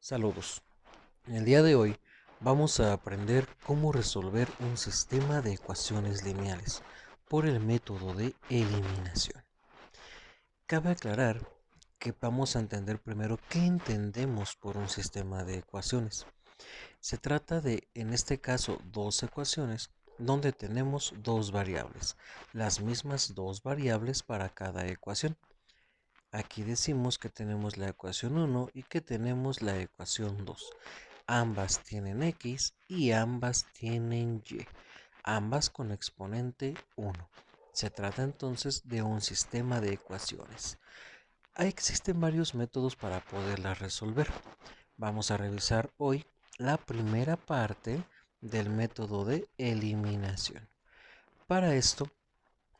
Saludos. El día de hoy vamos a aprender cómo resolver un sistema de ecuaciones lineales por el método de eliminación. Cabe aclarar que vamos a entender primero qué entendemos por un sistema de ecuaciones. Se trata de, en este caso, dos ecuaciones donde tenemos dos variables, las mismas dos variables para cada ecuación. Aquí decimos que tenemos la ecuación 1 y que tenemos la ecuación 2. Ambas tienen x y ambas tienen y, ambas con exponente 1. Se trata entonces de un sistema de ecuaciones. Existen varios métodos para poderlas resolver. Vamos a revisar hoy la primera parte del método de eliminación. Para esto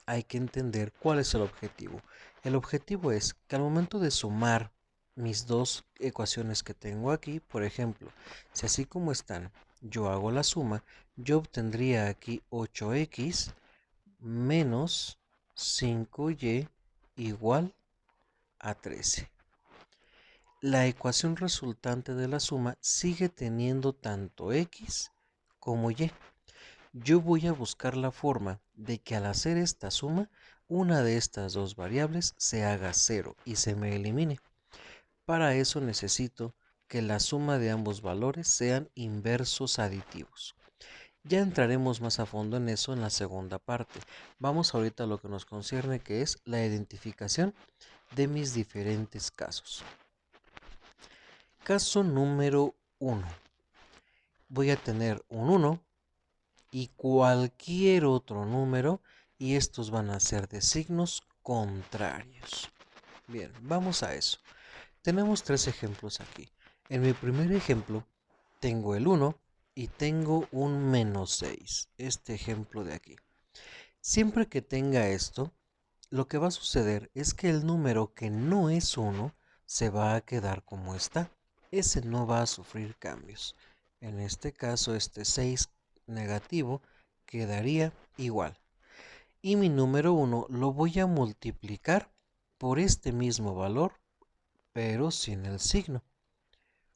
hay que entender cuál es el objetivo. El objetivo es que al momento de sumar mis dos ecuaciones que tengo aquí, por ejemplo, si así como están, yo hago la suma, yo obtendría aquí 8x menos 5y igual a 13. La ecuación resultante de la suma sigue teniendo tanto x como y. Yo voy a buscar la forma de que al hacer esta suma, una de estas dos variables se haga 0 y se me elimine. Para eso necesito que la suma de ambos valores sean inversos aditivos. Ya entraremos más a fondo en eso en la segunda parte. Vamos ahorita a lo que nos concierne, que es la identificación de mis diferentes casos. Caso número 1. Voy a tener un 1 y cualquier otro número, y estos van a ser de signos contrarios. Bien, vamos a eso. Tenemos tres ejemplos aquí. En mi primer ejemplo tengo el 1 y tengo un menos 6. Este ejemplo de aquí. Siempre que tenga esto, lo que va a suceder es que el número que no es 1 se va a quedar como está. Ese no va a sufrir cambios. En este caso, este 6 negativo quedaría igual. Y mi número 1 lo voy a multiplicar por este mismo valor, pero sin el signo.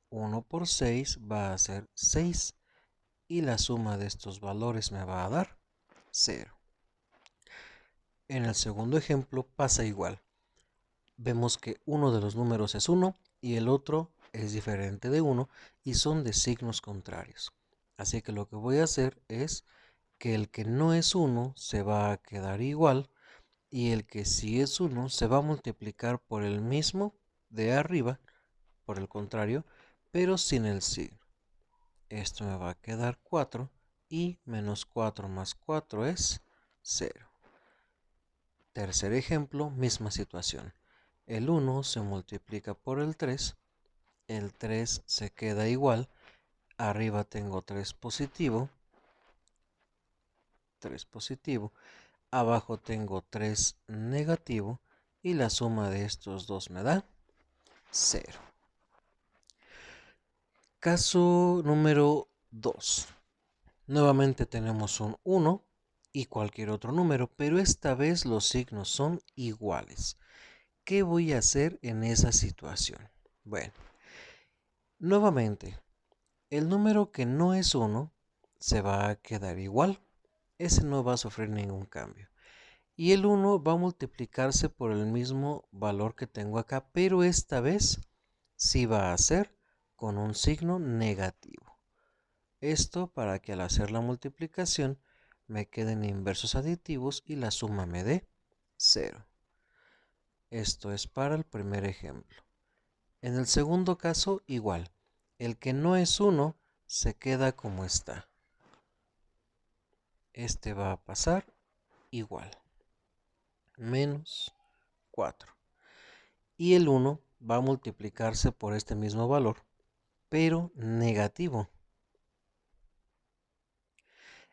1 por 6 va a ser 6 y la suma de estos valores me va a dar 0. En el segundo ejemplo pasa igual. Vemos que uno de los números es 1 y el otro es diferente de 1 y son de signos contrarios. Así que lo que voy a hacer es que el que no es 1 se va a quedar igual y el que sí es 1 se va a multiplicar por el mismo de arriba, por el contrario, pero sin el signo. Esto me va a quedar 4 y menos 4 más 4 es 0. Tercer ejemplo, misma situación. El 1 se multiplica por el 3 se queda igual, arriba tengo 3 positivo, abajo tengo 3 negativo y la suma de estos dos me da 0. Caso número 2. Nuevamente tenemos un 1 y cualquier otro número, pero esta vez los signos son iguales. ¿Qué voy a hacer en esa situación? Bueno, nuevamente, el número que no es 1 se va a quedar igual. Ese no va a sufrir ningún cambio. Y el 1 va a multiplicarse por el mismo valor que tengo acá, pero esta vez sí va a ser con un signo negativo. Esto para que al hacer la multiplicación me queden inversos aditivos y la suma me dé 0. Esto es para el primer ejemplo. En el segundo caso, igual. El que no es 1 se queda como está. Este va a pasar igual. Menos 4. Y el 1 va a multiplicarse por este mismo valor, pero negativo.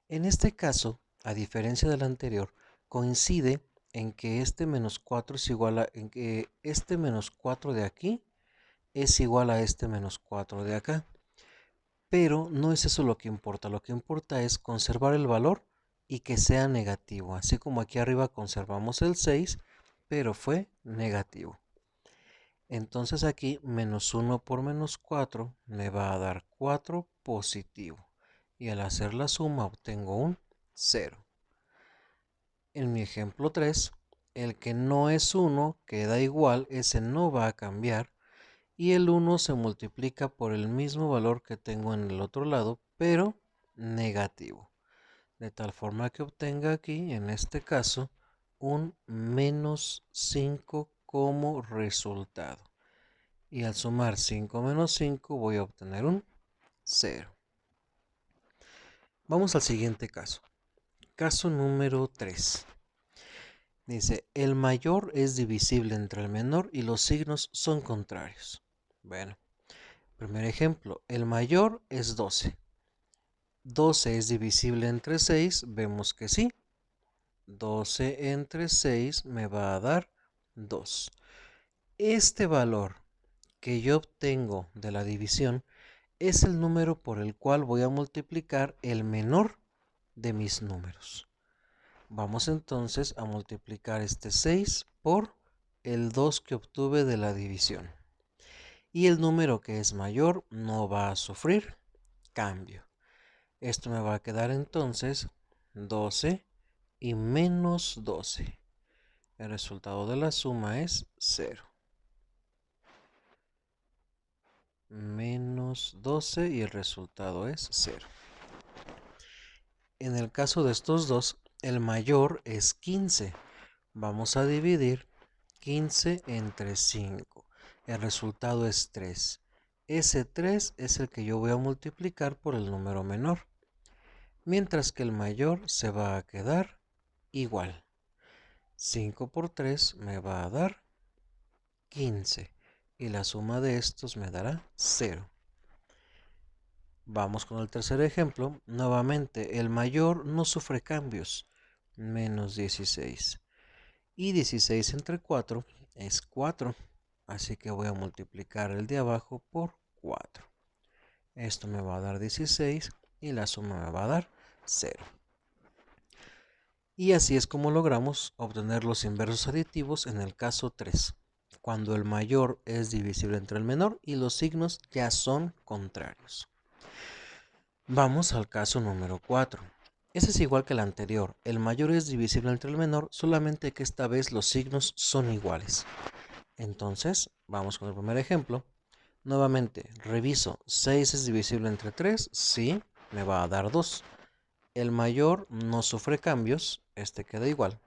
En este caso, a diferencia del anterior, coincide en que este menos 4 es igual a, en que este menos 4 de aquí es igual a este menos 4 de acá. Pero no es eso lo que importa es conservar el valor y que sea negativo, así como aquí arriba conservamos el 6, pero fue negativo. Entonces aquí menos 1 por menos 4 me va a dar 4 positivo. Y al hacer la suma obtengo un 0. En mi ejemplo 3, el que no es 1 queda igual, ese no va a cambiar. Y el 1 se multiplica por el mismo valor que tengo en el otro lado, pero negativo. De tal forma que obtenga aquí, en este caso, un menos 5 como resultado. Y al sumar 5 menos 5 voy a obtener un 0. Vamos al siguiente caso. Caso número 3. Dice, el mayor es divisible entre el menor y los signos son contrarios. Bueno, primer ejemplo, el mayor es 12. 12 es divisible entre 6, vemos que sí. 12 entre 6 me va a dar 2. Este valor que yo obtengo de la división es el número por el cual voy a multiplicar el menor de mis números. Vamos entonces a multiplicar este 6 por el 2 que obtuve de la división. Y el número que es mayor no va a sufrir cambio. Esto me va a quedar entonces 12 y menos 12. El resultado de la suma es 0. Menos 12 y el resultado es 0. En el caso de estos dos, el mayor es 15. Vamos a dividir 15 entre 5. El resultado es 3. Ese 3 es el que yo voy a multiplicar por el número menor. Mientras que el mayor se va a quedar igual. 5 por 3 me va a dar 15. Y la suma de estos me dará 0. Vamos con el tercer ejemplo. Nuevamente, el mayor no sufre cambios. Menos 16. Y 16 entre 4 es 4. Así que voy a multiplicar el de abajo por 4. Esto me va a dar 16 y la suma me va a dar 0. Y así es como logramos obtener los inversos aditivos en el caso 3, cuando el mayor es divisible entre el menor y los signos ya son contrarios. Vamos al caso número 4. Ese es igual que el anterior. El mayor es divisible entre el menor, solamente que esta vez los signos son iguales. Entonces, vamos con el primer ejemplo. Nuevamente, reviso. 6 es divisible entre 3. Sí, me va a dar 2. El mayor no sufre cambios. Este queda igual.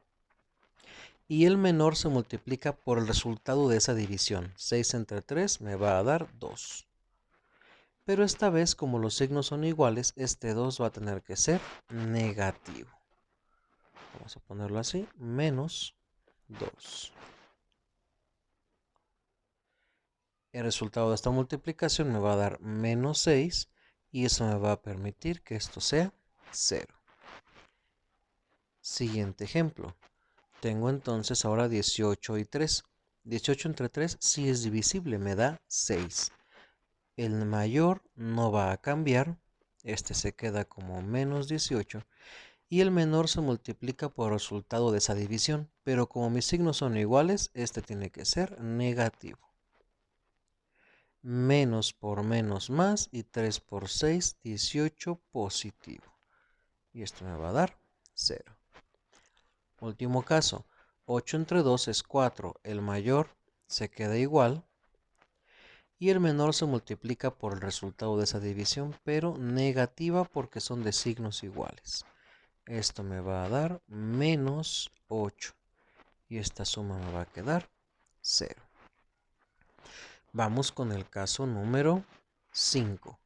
Y el menor se multiplica por el resultado de esa división. 6 entre 3 me va a dar 2. Pero esta vez, como los signos son iguales, este 2 va a tener que ser negativo. Vamos a ponerlo así, menos 2. El resultado de esta multiplicación me va a dar menos 6 y eso me va a permitir que esto sea 0. Siguiente ejemplo. Tengo entonces ahora 18 y 3. 18 entre 3 sí es divisible, me da 6. El mayor no va a cambiar, este se queda como menos 18 y el menor se multiplica por el resultado de esa división, pero como mis signos son iguales, este tiene que ser negativo. Menos por menos más y 3 por 6, 18 positivo. Y esto me va a dar 0. Último caso, 8 entre 2 es 4, el mayor se queda igual y el menor se multiplica por el resultado de esa división, pero negativa porque son de signos iguales. Esto me va a dar menos 8 y esta suma me va a quedar 0. Vamos con el caso número 5.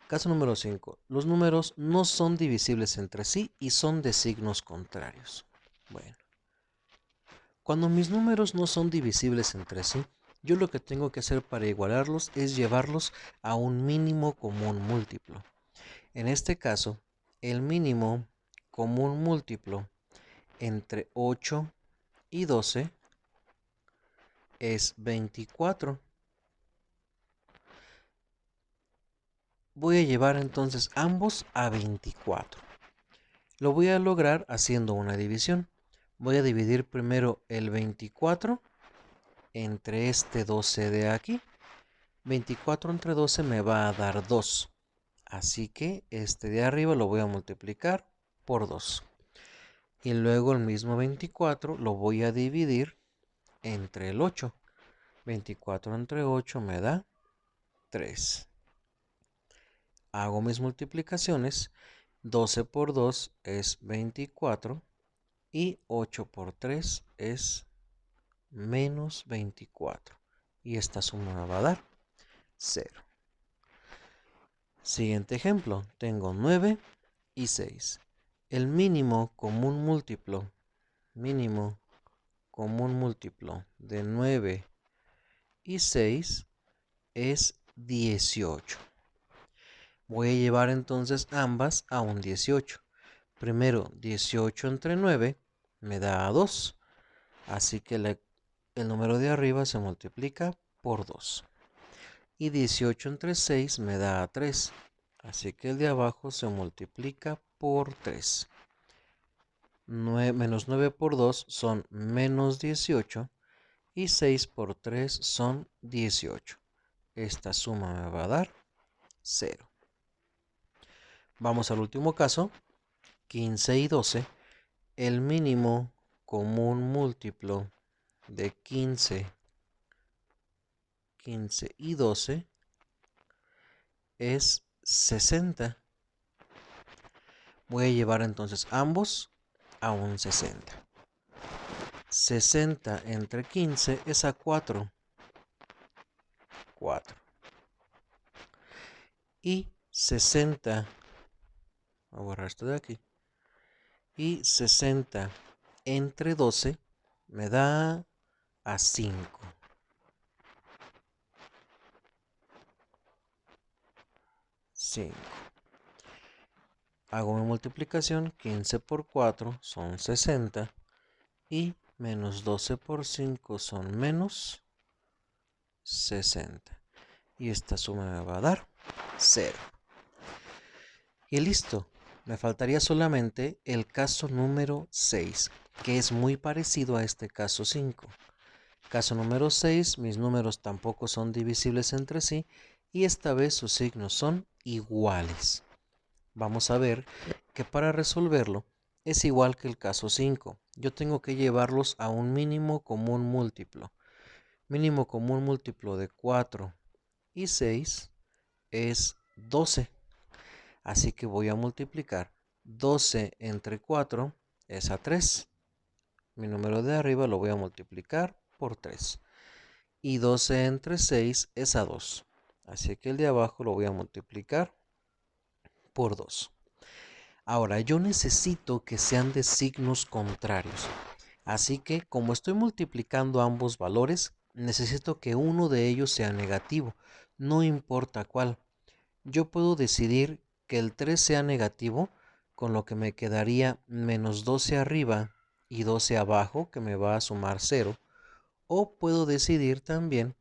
Caso número 5. Los números no son divisibles entre sí y son de signos contrarios. Bueno, cuando mis números no son divisibles entre sí, yo lo que tengo que hacer para igualarlos es llevarlos a un mínimo común múltiplo. En este caso, el mínimo común múltiplo entre 8 y 12 es 24. Voy a llevar entonces ambos a 24. Lo voy a lograr haciendo una división. Voy a dividir primero el 24 entre este 12 de aquí. 24 entre 12 me va a dar 2. Así que este de arriba lo voy a multiplicar por 2. Y luego el mismo 24 lo voy a dividir entre el 8. 24 entre 8 me da 3. Hago mis multiplicaciones. 12 por 2 es 24 y 8 por 3 es menos 24. Y esta suma me va a dar 0. Siguiente ejemplo. Tengo 9 y 6. El mínimo común múltiplo de 9 y 6 es 18. Voy a llevar entonces ambas a un 18. Primero, 18 entre 9 me da 2. Así que el número de arriba se multiplica por 2. Y 18 entre 6 me da 3. Así que el de abajo se multiplica por 3. Menos 9 por 2 son menos 18. Y 6 por 3 son 18. Esta suma me va a dar 0. Vamos al último caso. 15 y 12. El mínimo común múltiplo de 15 y 12 es 60. Voy a llevar entonces ambos a un 60. 60 entre 15 es a 4. 4. Y 60, voy a borrar esto de aquí. Y 60 entre 12 me da a 5. 5. Hago mi multiplicación. 15 por 4 son 60. Y menos 12 por 5 son menos 60. Y esta suma me va a dar 0. Y listo. Me faltaría solamente el caso número 6, que es muy parecido a este caso 5. Caso número 6, mis números tampoco son divisibles entre sí y esta vez sus signos son iguales. Vamos a ver que para resolverlo es igual que el caso 5. Yo tengo que llevarlos a un mínimo común múltiplo. Mínimo común múltiplo de 4 y 6 es 12. Así que voy a multiplicar 12 entre 4 es a 3. Mi número de arriba lo voy a multiplicar por 3. Y 12 entre 6 es a 2. Así que el de abajo lo voy a multiplicar por 2. Ahora, yo necesito que sean de signos contrarios. Así que, como estoy multiplicando ambos valores, necesito que uno de ellos sea negativo. No importa cuál. Yo puedo decidir que el 3 sea negativo, con lo que me quedaría menos 12 arriba y 12 abajo, que me va a sumar 0. O puedo decidir también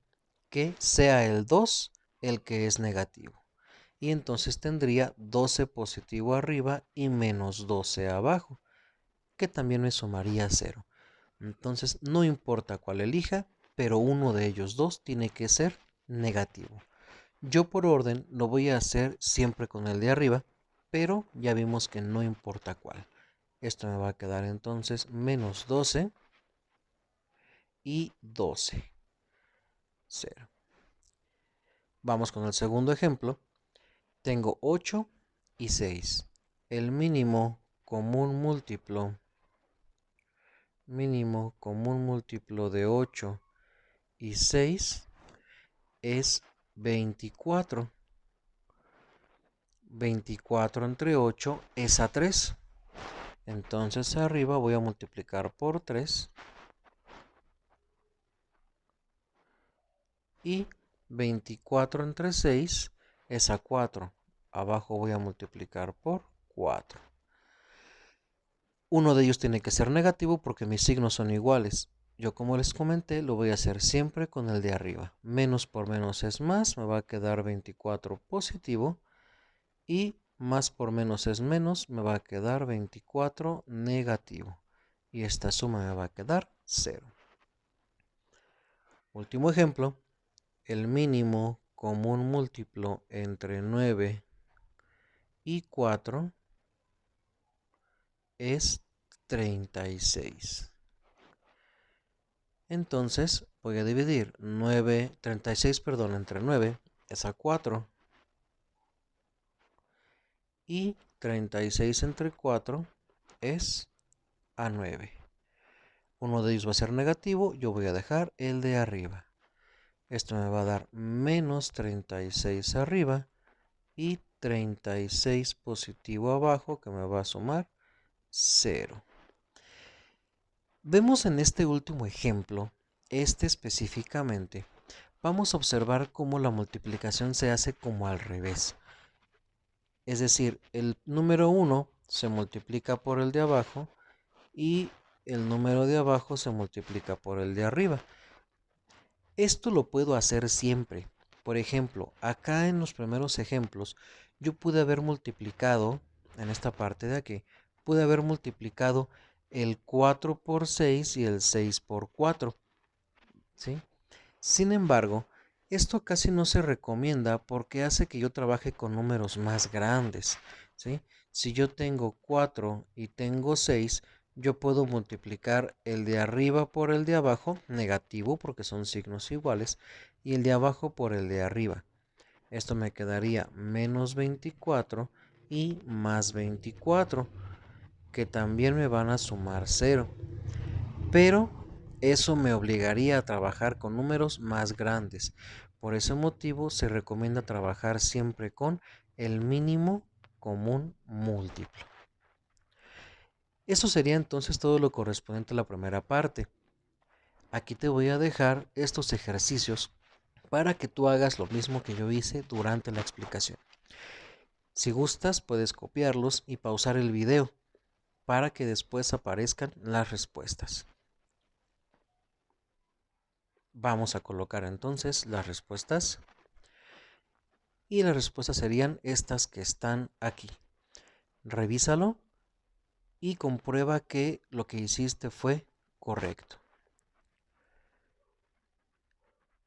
que sea el 2 el que es negativo. Y entonces tendría 12 positivo arriba y menos 12 abajo, que también me sumaría 0. Entonces no importa cuál elija, pero uno de ellos dos tiene que ser negativo. Yo por orden lo voy a hacer siempre con el de arriba, pero ya vimos que no importa cuál. Esto me va a quedar entonces menos 12 y 12. 0. Vamos con el segundo ejemplo. Tengo 8 y 6. El mínimo común múltiplo de 8 y 6 es 24. 24 entre 8 es a 3. Entonces arriba voy a multiplicar por 3. Y 24 entre 6 es a 4. Abajo voy a multiplicar por 4. Uno de ellos tiene que ser negativo porque mis signos son iguales. Yo, como les comenté, lo voy a hacer siempre con el de arriba. Menos por menos es más, me va a quedar 24 positivo. Y más por menos es menos, me va a quedar 24 negativo. Y esta suma me va a quedar 0. Último ejemplo, el mínimo común múltiplo entre 9 y 4 es 36. Entonces voy a dividir 36, entre 9 es a 4 y 36 entre 4 es a 9. Uno de ellos va a ser negativo, yo voy a dejar el de arriba. Esto me va a dar menos 36 arriba y 36 positivo abajo, que me va a sumar 0. Vemos en este último ejemplo, específicamente, vamos a observar cómo la multiplicación se hace como al revés. Es decir, el número 1 se multiplica por el de abajo y el número de abajo se multiplica por el de arriba. Esto lo puedo hacer siempre. Por ejemplo, acá en los primeros ejemplos, yo pude haber multiplicado, en esta parte de aquí, pude haber multiplicado el 4 por 6 y el 6 por 4. ¿Sí? Sin embargo, esto casi no se recomienda porque hace que yo trabaje con números más grandes. ¿Sí? Si yo tengo 4 y tengo 6, yo puedo multiplicar el de arriba por el de abajo, negativo porque son signos iguales, y el de abajo por el de arriba. Esto me quedaría menos 24 y más 24, que también me van a sumar 0. Pero eso me obligaría a trabajar con números más grandes. Por ese motivo se recomienda trabajar siempre con el mínimo común múltiplo. Eso sería entonces todo lo correspondiente a la primera parte. Aquí te voy a dejar estos ejercicios para que tú hagas lo mismo que yo hice durante la explicación. Si gustas, puedes copiarlos y pausar el video para que después aparezcan las respuestas. Vamos a colocar entonces las respuestas. Y las respuestas serían estas que están aquí. Revísalo y comprueba que lo que hiciste fue correcto.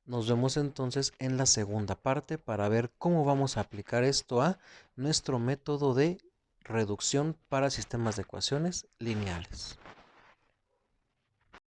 Nos vemos entonces en la segunda parte para ver cómo vamos a aplicar esto a nuestro método de reducción para sistemas de ecuaciones lineales.